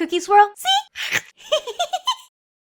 Cookie Swirl, see?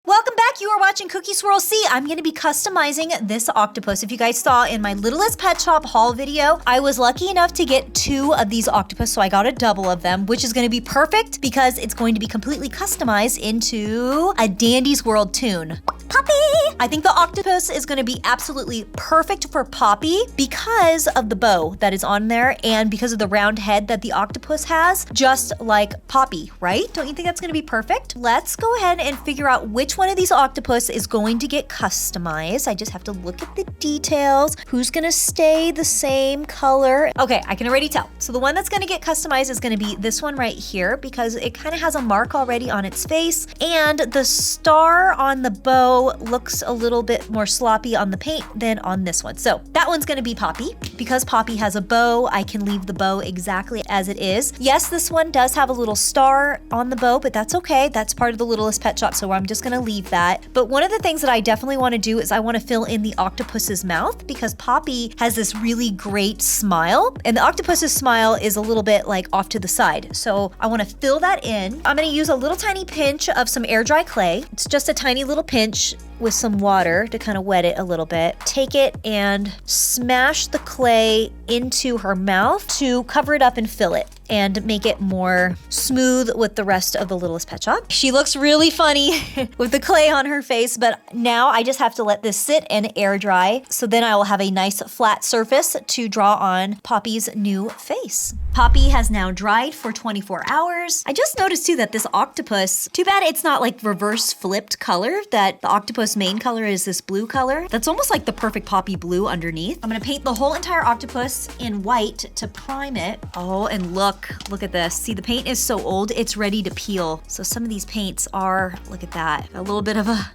Welcome back. You are watching Cookie Swirl C. I'm going to be customizing this octopus. If you guys saw in my Littlest Pet Shop haul video, I was lucky enough to get 2 of these octopus, so I got a double of them, which is going to be perfect because it's going to be completely customized into a Dandy's World Toon. Poppy! I think the octopus is going to be absolutely perfect for Poppy because of the bow that is on there and because of the round head that the octopus has, just like Poppy, right? Don't you think that's going to be perfect? Let's go ahead and figure out which one of these octopus is going to get customized. I just have to look at the details. Who's going to stay the same color? Okay, I can already tell. So the one that's going to get customized is going to be this one right here because it kind of has a mark already on its face, and the star on the bow looks a little bit more sloppy on the paint than on this one. So that one's going to be Poppy. Because Poppy has a bow, I can leave the bow exactly as it is. Yes, this one does have a little star on the bow, but that's okay. That's part of the Littlest Pet Shop, so I'm just going to leave that. But one of the things that I definitely want to do is I want to fill in the octopus's mouth because Poppy has this really great smile, and the octopus's smile is a little bit like off to the side. So I want to fill that in. I'm going to use a little tiny pinch of some air dry clay. It's just a tiny little pinch with some water to kind of wet it a little bit. Take it and smash the clay into her mouth to cover it up and fill it and make it more smooth with the rest of the Littlest Pet Shop. She looks really funny with the clay on her face, but now I just have to let this sit and air dry. So then I will have a nice flat surface to draw on Poppy's new face. Poppy has now dried for 24 hours. I just noticed too that this octopus, too bad it's not like reverse flipped color, that the octopus main color is this blue color. That's almost like the perfect Poppy blue underneath. I'm gonna paint the whole entire octopus in white to prime it. Oh, and look at this. See, the paint is so old, it's ready to peel. So some of these paints are, look at that, a little bit of a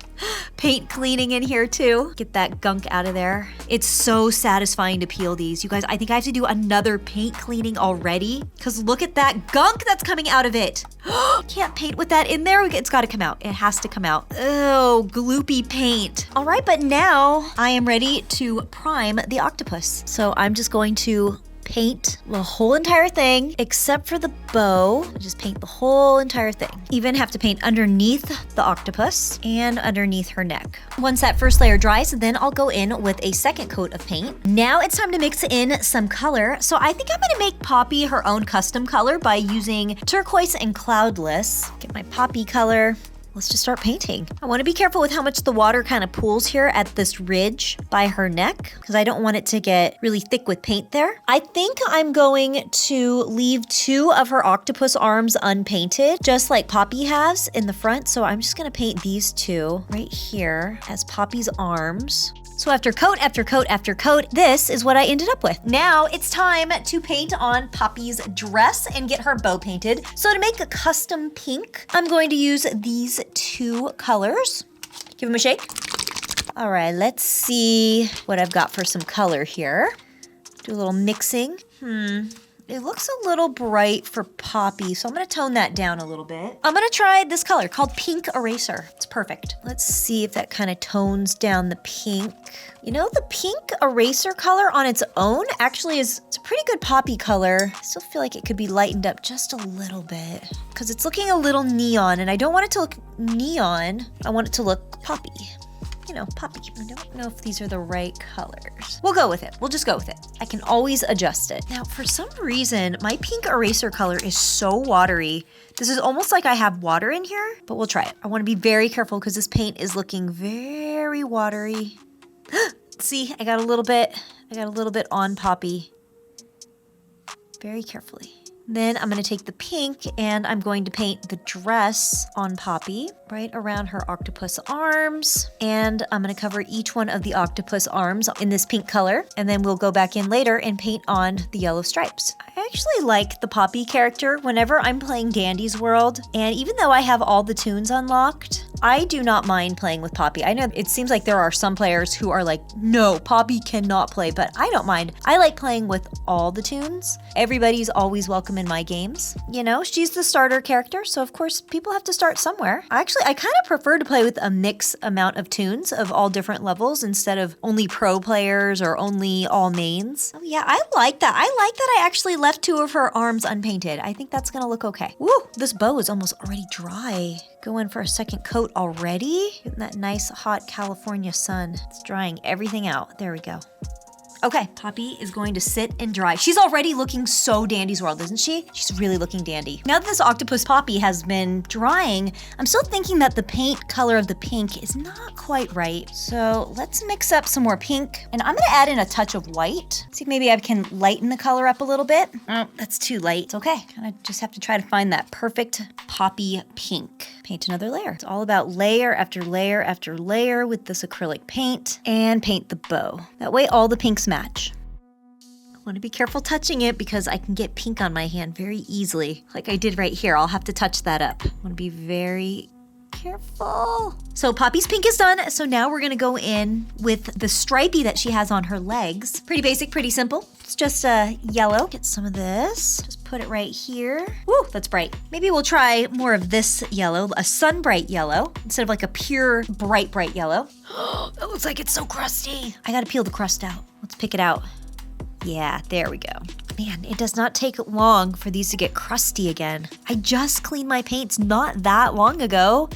paint cleaning in here too. Get that gunk out of there. It's so satisfying to peel these. You guys, I think I have to do another paint cleaning already because look at that gunk that's coming out of it. Can't paint with that in there. It's got to come out. It has to come out. Oh, gloopy paint. All right, but now I am ready to prime the octopus. So I'm just going to paint the whole entire thing except for the bow. Just paint the whole entire thing. Even have to paint underneath the octopus and underneath her neck. Once that first layer dries, then I'll go in with a second coat of paint. Now it's time to mix in some color. So I think I'm gonna make Poppy her own custom color by using turquoise and cloudless. Get my Poppy color. Let's just start painting. I want to be careful with how much the water kind of pools here at this ridge by her neck because I don't want it to get really thick with paint there. I think I'm going to leave 2 of her octopus arms unpainted, just like Poppy has in the front. So I'm just going to paint these 2 right here as Poppy's arms. So after coat after coat after coat, this is what I ended up with. Now it's time to paint on Poppy's dress and get her bow painted. So to make a custom pink, I'm going to use these 2 colors. Give them a shake. All right, let's see what I've got for some color here. Do a little mixing. It looks a little bright for Poppy, so I'm gonna tone that down a little bit. I'm gonna try this color called Pink Eraser. It's perfect. Let's see if that kind of tones down the pink. You know, the pink eraser color on its own actually it's a pretty good Poppy color. I still feel like it could be lightened up just a little bit because it's looking a little neon, and I don't want it to look neon. I want it to look Poppy. You know, Poppy. I don't know if these are the right colors. We'll go with it. We'll just go with it. I can always adjust it. Now, for some reason, my pink eraser color is so watery. This is almost like I have water in here, but we'll try it. I want to be very careful because this paint is looking very watery. See, I got a little bit on Poppy. Very carefully. Then I'm going to take the pink and I'm going to paint the dress on Poppy right around her octopus arms. And I'm going to cover each one of the octopus arms in this pink color. And then we'll go back in later and paint on the yellow stripes. I actually like the Poppy character whenever I'm playing Dandy's World. And even though I have all the tunes unlocked, I do not mind playing with Poppy. I know it seems like there are some players who are like, no, Poppy cannot play, but I don't mind. I like playing with all the tunes. Everybody's always welcome in my games. You know, she's the starter character, so of course people have to start somewhere. Actually, I kind of prefer to play with a mix amount of Toons of all different levels instead of only pro players or only all mains. Oh yeah, I like that. I like that I actually left 2 of her arms unpainted. I think that's gonna look okay. Woo, this bow is almost already dry. Go in for a second coat already. Getting that nice hot California sun. It's drying everything out. There we go. Okay, Poppy is going to sit and dry. She's already looking so Dandy's World, isn't she? She's really looking dandy. Now that this octopus Poppy has been drying, I'm still thinking that the paint color of the pink is not quite right. So let's mix up some more pink. And I'm gonna add in a touch of white. See if maybe I can lighten the color up a little bit. Oh, that's too light. It's okay. I just have to try to find that perfect Poppy pink. Paint another layer. It's all about layer after layer after layer with this acrylic paint, and paint the bow. That way all the pinks match. I want to be careful touching it because I can get pink on my hand very easily. Like I did right here, I'll have to touch that up. I want to be very careful. So Poppy's pink is done, so now we're gonna go in with the stripey that she has on her legs. Pretty basic, pretty simple. It's just yellow. Get some of this. Just put it right here. Woo, that's bright. Maybe we'll try more of this yellow, a sun bright yellow, instead of like a pure bright yellow. It looks like it's so crusty. I gotta peel the crust out. Let's pick it out. Yeah, there we go. Man, it does not take long for these to get crusty again. I just cleaned my paints not that long ago.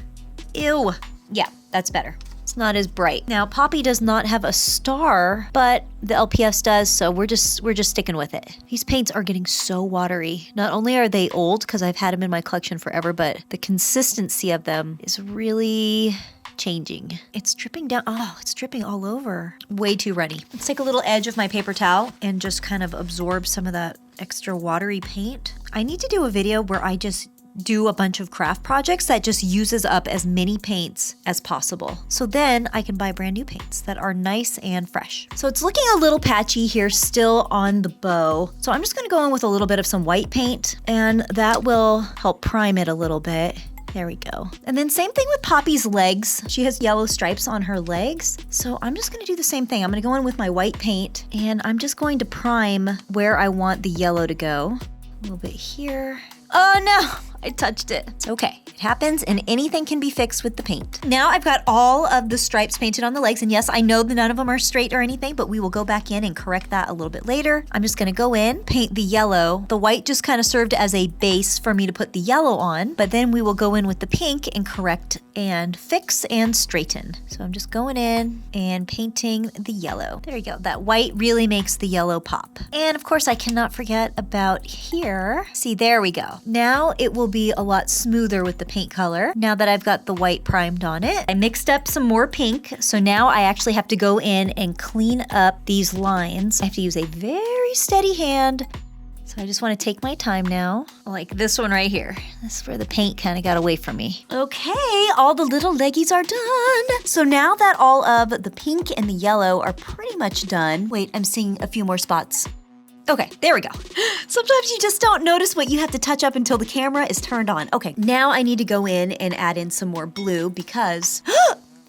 Ew. Yeah, that's better. It's not as bright. Now, Poppy does not have a star, but the LPS does, so we're just sticking with it. These paints are getting so watery. Not only are they old, because I've had them in my collection forever, but the consistency of them is really changing. It's dripping down. Oh, it's dripping all over. Way too runny. Let's take a little edge of my paper towel and just kind of absorb some of that extra watery paint. I need to do a video where I just do a bunch of craft projects that just uses up as many paints as possible. So then I can buy brand new paints that are nice and fresh. So it's looking a little patchy here still on the bow. So I'm just gonna go in with a little bit of some white paint, and that will help prime it a little bit. There we go. And then same thing with Poppy's legs. She has yellow stripes on her legs. So I'm just gonna do the same thing. I'm gonna go in with my white paint, and I'm just going to prime where I want the yellow to go. A little bit here. Oh no, I touched it. It's okay, it happens, and anything can be fixed with the paint. Now I've got all of the stripes painted on the legs, and yes, I know that none of them are straight or anything, but we will go back in and correct that a little bit later. I'm just gonna go in, paint the yellow. The white just kind of served as a base for me to put the yellow on, but then we will go in with the pink and correct and fix and straighten. So I'm just going in and painting the yellow. There you go, that white really makes the yellow pop. And of course I cannot forget about here. See, there we go. Now it will be a lot smoother with the paint color now that I've got the white primed on it. I mixed up some more pink, so now I actually have to go in and clean up these lines. I have to use a very steady hand. So I just want to take my time now, like this one right here. This is where the paint kind of got away from me. Okay, all the little leggies are done. So now that all of the pink and the yellow are pretty much done. Wait, I'm seeing a few more spots. Okay, there we go. Sometimes you just don't notice what you have to touch up until the camera is turned on. Okay, now I need to go in and add in some more blue because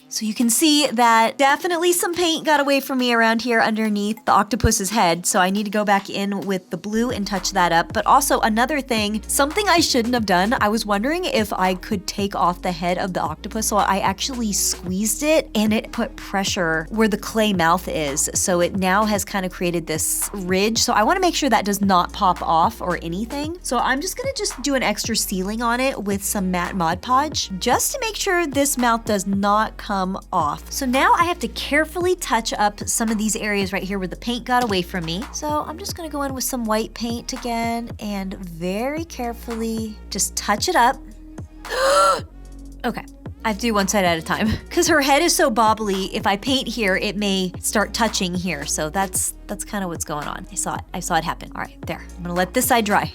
so you can see that definitely some paint got away from me around here underneath the octopus's head. So I need to go back in with the blue and touch that up. But also another thing, something I shouldn't have done. I was wondering if I could take off the head of the octopus. So I actually squeezed it and it put pressure where the clay mouth is. So it now has kind of created this ridge. So I want to make sure that does not pop off or anything. So I'm just going to do an extra sealing on it with some matte Mod Podge just to make sure this mouth does not come off. So now I have to carefully touch up some of these areas right here where the paint got away from me. So I'm just gonna go in with some white paint again and very carefully just touch it up. Okay. I have to do one side at a time because her head is so bobbly. If I paint here, it may start touching here. So that's kind of what's going on. I saw it happen. All right, there. I'm gonna let this side dry.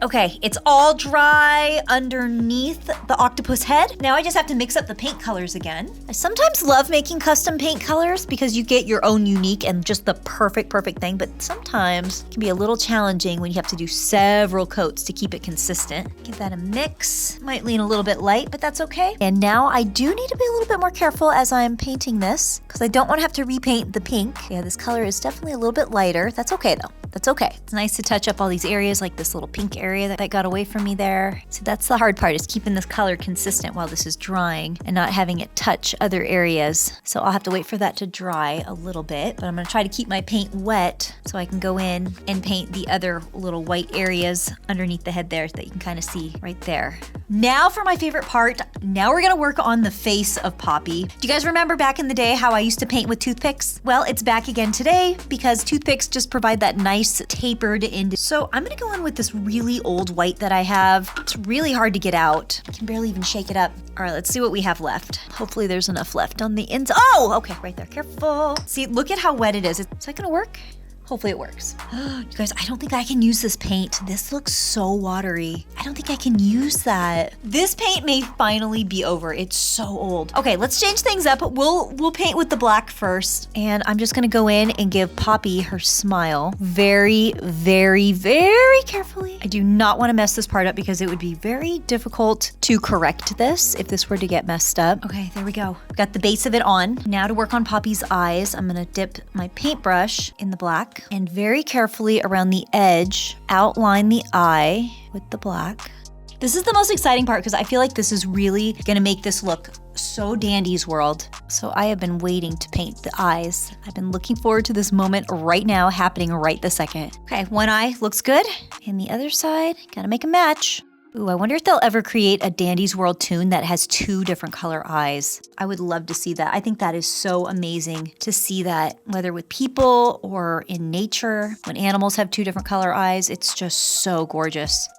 Okay, it's all dry underneath the octopus head. Now I just have to mix up the paint colors again. I sometimes love making custom paint colors because you get your own unique and just the perfect thing, but sometimes it can be a little challenging when you have to do several coats to keep it consistent. Give that a mix. Might lean a little bit light, but that's okay. And now I do need to be a little bit more careful as I'm painting this because I don't want to have to repaint the pink. Yeah, this color is definitely a little bit lighter. That's okay though. that's okay. It's nice to touch up all these areas, like this little pink area that got away from me there. So that's the hard part, is keeping this color consistent while this is drying and not having it touch other areas. So I'll have to wait for that to dry a little bit, but I'm gonna try to keep my paint wet so I can go in and paint the other little white areas underneath the head there that you can kind of see right there. Now for my favorite part, now we're gonna work on the face of Poppy. Do you guys remember back in the day how I used to paint with toothpicks? Well, it's back again today because toothpicks just provide that nice tapered end. So I'm gonna go in with this really old white that I have. It's really hard to get out. I can barely even shake it up. All right, let's see what we have left. Hopefully there's enough left on the ends. Oh, okay, right there, careful. See, look at how wet it is. Is that gonna work? Hopefully it works. You guys, I don't think I can use this paint. This looks so watery. I don't think I can use that. This paint may finally be over. It's so old. Okay, let's change things up. We'll paint with the black first. And I'm just gonna go in and give Poppy her smile very, very, very carefully. I do not wanna mess this part up because it would be very difficult to correct this if this were to get messed up. Okay, there we go. Got the base of it on. Now to work on Poppy's eyes, I'm gonna dip my paintbrush in the black and very carefully around the edge, outline the eye with the black. This is the most exciting part because I feel like this is really gonna make this look so Dandy's World. So I have been waiting to paint the eyes. I've been looking forward to this moment right now, happening right this second. Okay, one eye looks good. And the other side, gotta make a match. Ooh, I wonder if they'll ever create a Dandy's World Toon that has 2 different color eyes. I would love to see that. I think that is so amazing to see that, whether with people or in nature. When animals have 2 different color eyes, it's just so gorgeous.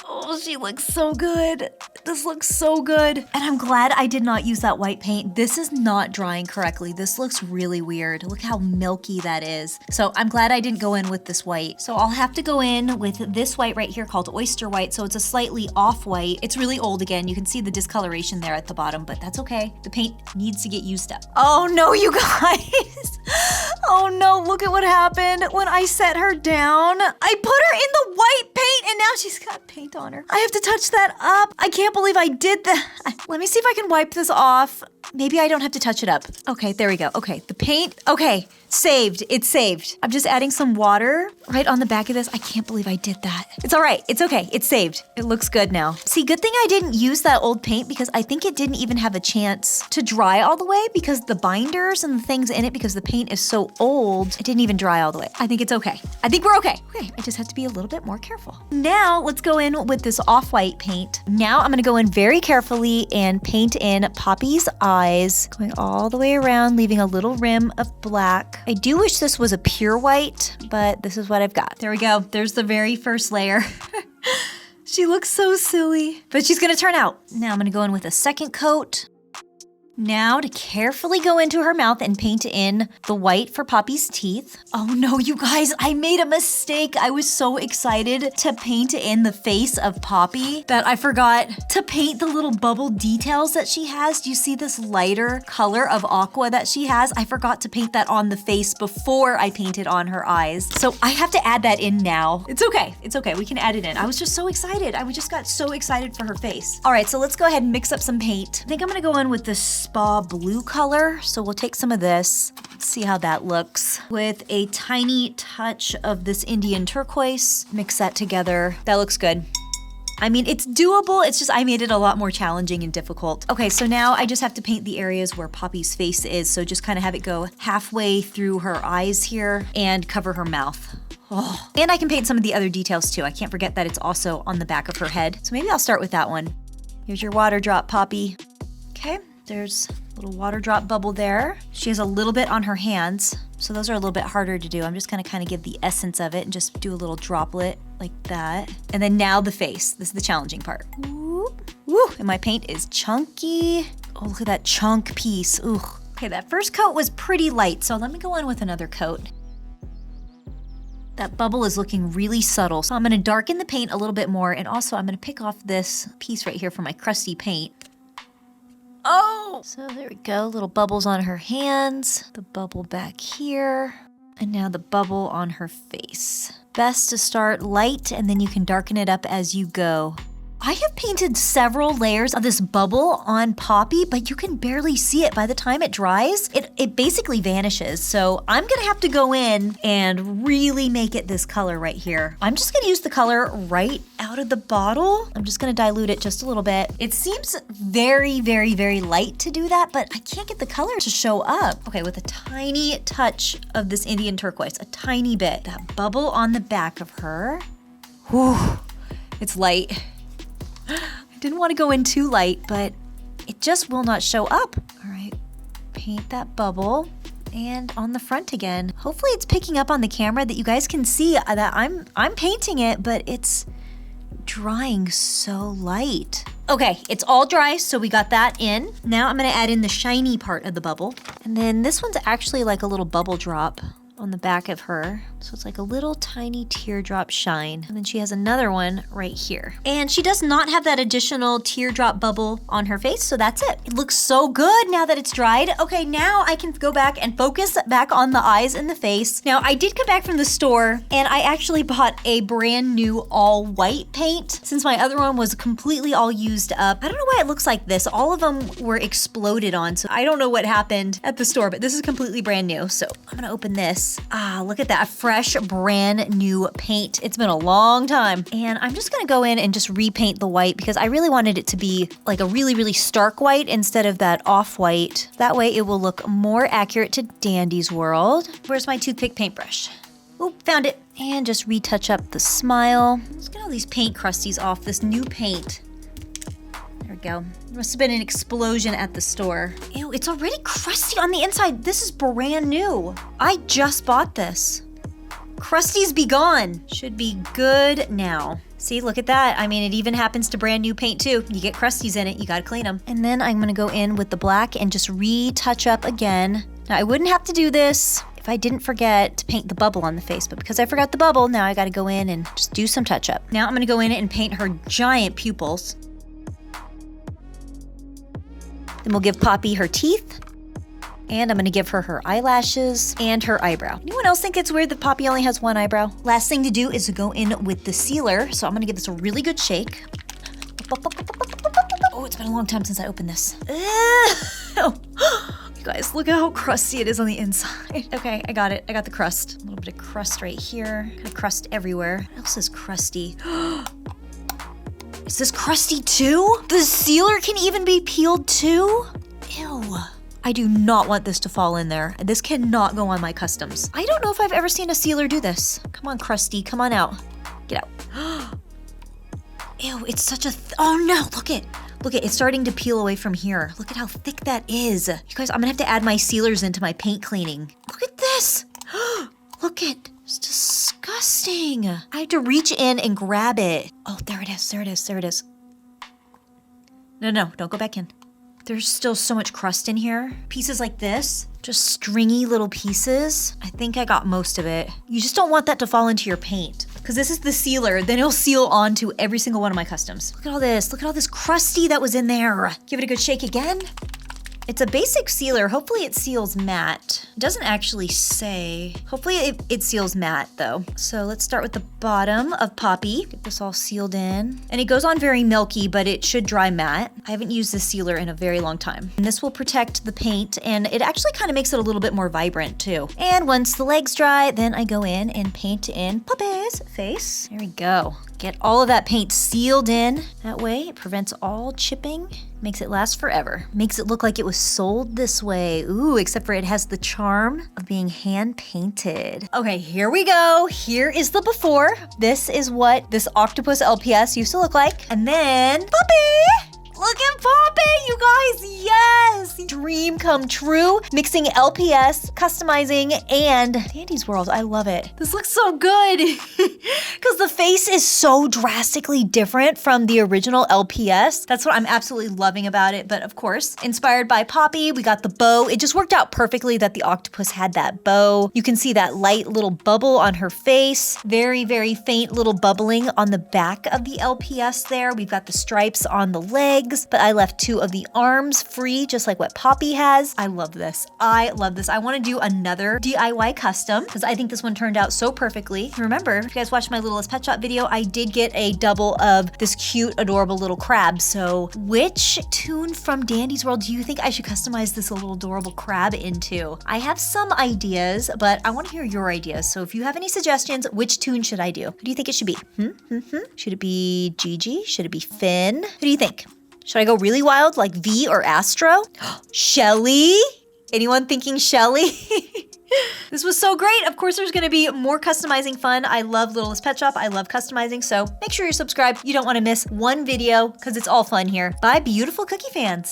Oh, she looks so good. This looks so good. And I'm glad I did not use that white paint. This is not drying correctly. This looks really weird. Look how milky that is. So I'm glad I didn't go in with this white. So I'll have to go in with this white right here called Oyster White. So it's a slightly off white. It's really old again. You can see the discoloration there at the bottom, but that's okay. The paint needs to get used up. Oh no, you guys. Oh no, look at what happened when I set her down. I put her in the white paint and now she's got paint on her. I have to touch that up. I can't believe I did that. Let me see if I can wipe this off. Maybe I don't have to touch it up. Okay, there we go. Okay, the paint, okay, saved. It's saved. I'm just adding some water right on the back of this. I can't believe I did that. It's all right. It's okay. It's saved. It looks good now. See, good thing I didn't use that old paint because I think it didn't even have a chance to dry all the way because the binders and the things in it, because the paint is so old, it didn't even dry all the way. I think it's okay. I think we're okay. Okay, I just have to be a little bit more careful. Now let's go in with this off-white paint. Now I'm gonna go in very carefully and paint in Poppy's eyes, going all the way around, leaving a little rim of black. I do wish this was a pure white, but this is what I've got. There we go. There's the very first layer. She looks so silly, but she's gonna turn out. Now I'm gonna go in with a second coat. Now to carefully go into her mouth and paint in the white for Poppy's teeth. Oh no, you guys, I made a mistake. I was so excited to paint in the face of Poppy that I forgot to paint the little bubble details that she has. Do you see this lighter color of aqua that she has? I forgot to paint that on the face before I painted on her eyes. So I have to add that in now. It's okay, it's okay, we can add it in. I was just so excited. I just got so excited for her face. All right, so let's go ahead and mix up some paint. I think I'm gonna go in with this Spa blue color. So we'll take some of this, see how that looks, with a tiny touch of this Indian turquoise. Mix that together. That looks good. I mean, it's doable. It's just I made it a lot more challenging and difficult. Okay, so now I just have to paint the areas where Poppy's face is. So just kind of have it go halfway through her eyes here and cover her mouth. Oh. And I can paint some of the other details too. I can't forget that it's also on the back of her head. So maybe I'll start with that one. Here's your water drop, Poppy. Okay. There's a little water drop bubble there. She has a little bit on her hands, so those are a little bit harder to do. I'm just gonna kind of give the essence of it and just do a little droplet like that. And then now the face. This is the challenging part. Woo, woo, and my paint is chunky. Oh, look at that chunk piece. Ooh. Okay, that first coat was pretty light, so let me go in with another coat. That bubble is looking really subtle, so I'm gonna darken the paint a little bit more, and also I'm gonna pick off this piece right here for my crusty paint. Oh! So there we go, little bubbles on her hands, the bubble back here, and now the bubble on her face. Best to start light and then you can darken it up as you go. I have painted several layers of this bubble on Poppy, but you can barely see it. By the time it dries, it basically vanishes. So I'm gonna have to go in and really make it this color right here. I'm just gonna use the color right out of the bottle. I'm just gonna dilute it just a little bit. It seems very, very, very light to do that, but I can't get the color to show up. Okay, with a tiny touch of this Indian turquoise, a tiny bit. That bubble on the back of her. Whew, it's light. I didn't want to go in too light, but it just will not show up. All right, paint that bubble and on the front again. Hopefully it's picking up on the camera that you guys can see that I'm painting it, but it's drying so light. Okay, it's all dry, so we got that in. Now I'm gonna add in the shiny part of the bubble. And then this one's actually like a little bubble drop on the back of her. So it's like a little tiny teardrop shine. And then she has another one right here. And she does not have that additional teardrop bubble on her face, so that's it. It looks so good now that it's dried. Okay, now I can go back and focus back on the eyes and the face. Now, I did come back from the store and I actually bought a brand new all white paint since my other one was completely all used up. I don't know why it looks like this. All of them were exploded on, so I don't know what happened at the store, but this is completely brand new. So I'm gonna open this. Ah, look at that, fresh, brand new paint. It's been a long time. And I'm just gonna go in and just repaint the white because I really wanted it to be like a really, really stark white instead of that off-white. That way it will look more accurate to Dandy's world. Where's my toothpick paintbrush? Oh, found it. And just retouch up the smile. Let's get all these paint crusties off this new paint. There we go. There must have been an explosion at the store. Ew, it's already crusty on the inside. This is brand new. I just bought this. Crusties be gone. Should be good now. See, look at that. I mean, it even happens to brand new paint too. You get crusties in it, you gotta clean them. And then I'm gonna go in with the black and just retouch up again. Now, I wouldn't have to do this if I didn't forget to paint the bubble on the face, but because I forgot the bubble, now I gotta go in and just do some touch up. Now I'm gonna go in and paint her giant pupils. Then we'll give Poppy her teeth. And I'm gonna give her her eyelashes and her eyebrow. Anyone else think it's weird that Poppy only has one eyebrow? Last thing to do is to go in with the sealer. So I'm gonna give this a really good shake. Oh, it's been a long time since I opened this. You guys, look at how crusty it is on the inside. Okay, I got it. I got the crust. A little bit of crust right here. Kind of crust everywhere. What else is crusty? Is this crusty too? The sealer can even be peeled too? Ew. I do not want this to fall in there. This cannot go on my customs. I don't know if I've ever seen a sealer do this. Come on, Krusty, come on out. Get out. Ew, it's such a, oh no, look it. Look it, it's starting to peel away from here. Look at how thick that is. You guys, I'm gonna have to add my sealers into my paint cleaning. Look at this. Look it, it's disgusting. I had to reach in and grab it. Oh, there it is, there it is, there it is. No, don't go back in. There's still so much crust in here. Pieces like this, just stringy little pieces. I think I got most of it. You just don't want that to fall into your paint because this is the sealer. Then it'll seal onto every single one of my customs. Look at all this. Look at all this crusty that was in there. Give it a good shake again. It's a basic sealer. Hopefully it seals matte. It doesn't actually say. Hopefully it seals matte though. So let's start with the bottom of Poppy. Get this all sealed in. And it goes on very milky, but it should dry matte. I haven't used this sealer in a very long time. And this will protect the paint and it actually kind of makes it a little bit more vibrant too. And once the legs dry, then I go in and paint in Poppy's face. There we go. Get all of that paint sealed in. That way it prevents all chipping. Makes it last forever. Makes it look like it was sold this way. Ooh, except for it has the charm of being hand painted. Okay, here we go. Here is the before. This is what this octopus LPS used to look like. And then Poppy! Look at Poppy, you guys, yes! Dream come true. Mixing LPS, customizing, and Dandy's World, I love it. This looks so good because the face is so drastically different from the original LPS. That's what I'm absolutely loving about it. But of course, inspired by Poppy, we got the bow. It just worked out perfectly that the octopus had that bow. You can see that light little bubble on her face. Very, very faint little bubbling on the back of the LPS there. We've got the stripes on the legs. But I left 2 of the arms free, just like what what Poppy has. I love this. I love this. I want to do another DIY custom because I think this one turned out so perfectly. Remember, if you guys watched my Littlest Pet Shop video, I did get a double of this cute, adorable little crab. So which Toon from Dandy's World do you think I should customize this little adorable crab into? I have some ideas, but I want to hear your ideas. So if you have any suggestions, which Toon should I do? Who do you think it should be? Should it be Gigi? Should it be Finn? Who do you think? Should I go really wild like V or Astro? Shelly? Anyone thinking Shelly? This was so great. Of course, there's gonna be more customizing fun. I love Littlest Pet Shop. I love customizing, so make sure you're subscribed. You don't wanna miss one video because it's all fun here. Bye, beautiful cookie fans.